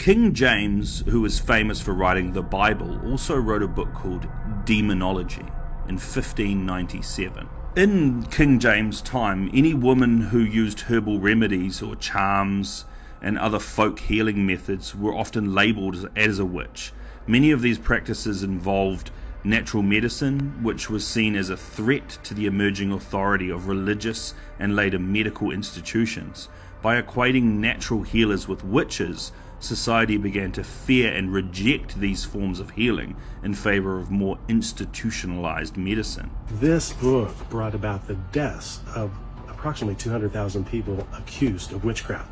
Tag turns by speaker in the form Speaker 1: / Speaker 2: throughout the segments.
Speaker 1: King James, who was famous for writing the Bible, also wrote a book called Demonology in 1597. In King James' time, any woman who used herbal remedies or charms and other folk healing methods were often labelled as a witch. Many of these practices involved natural medicine, which was seen as a threat to the emerging authority of religious and later medical institutions. By equating natural healers with witches, society began to fear and reject these forms of healing in favor of more institutionalized medicine.
Speaker 2: This book brought about the deaths of approximately 200,000 people accused of witchcraft.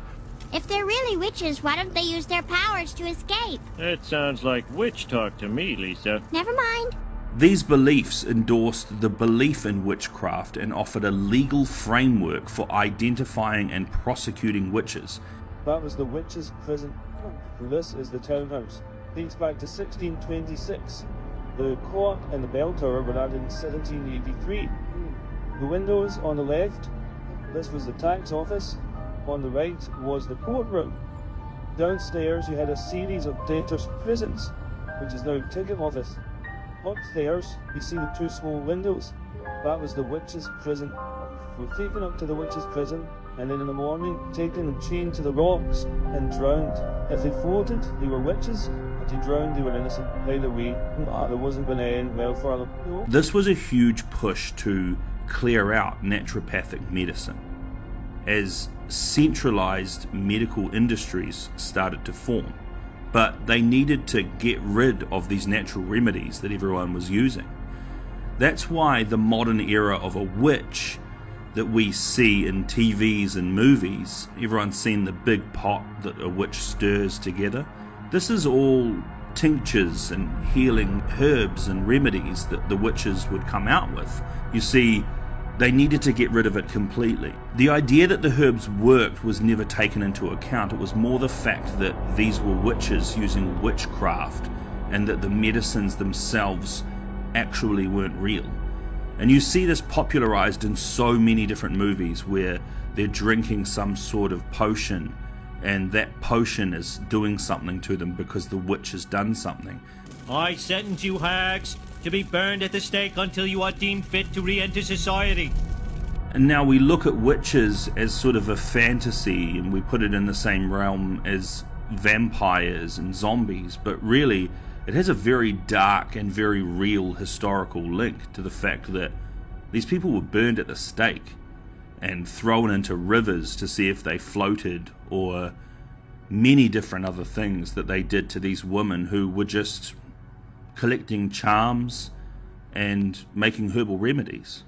Speaker 3: If they're really witches, why don't they use their powers to escape?
Speaker 4: That sounds like witch talk to me, Lisa.
Speaker 3: Never mind.
Speaker 1: These beliefs endorsed the belief in witchcraft and offered a legal framework for identifying and prosecuting witches.
Speaker 5: That was the witches' prison. This is the townhouse. Dates back to 1626. The court and the bell tower were added in 1783. The windows on the left, this was the tax office. On the right was the courtroom. Downstairs you had a series of debtors' prisons, which is now ticket office. Upstairs you see the two small windows. That was the witches' prison. We're taken up to the witches' prison, and then in the morning taken and chained to the rocks and drowned. If they floated, they were witches. If they drowned, they were innocent. Either way, there wasn't going to end well for them.
Speaker 1: This was a huge push to clear out naturopathic medicine, as centralized medical industries started to form. But they needed to get rid of these natural remedies that everyone was using. That's why the modern era of a witch that we see in TVs and movies, everyone's seen the big pot that a witch stirs together. This is all tinctures and healing herbs and remedies that the witches would come out with. You see, they needed to get rid of it completely. The idea that the herbs worked was never taken into account. It was more the fact that these were witches using witchcraft and that the medicines themselves actually weren't real. And you see this popularized in so many different movies where they're drinking some sort of potion and that potion is doing something to them because the witch has done something.
Speaker 4: I sentence you hags to be burned at the stake until you are deemed fit to re-enter society.
Speaker 1: And now we look at witches as sort of a fantasy and we put it in the same realm as vampires and zombies, but really it has a very dark and very real historical link to the fact that these people were burned at the stake and thrown into rivers to see if they floated, or many different other things that they did to these women who were just collecting charms and making herbal remedies.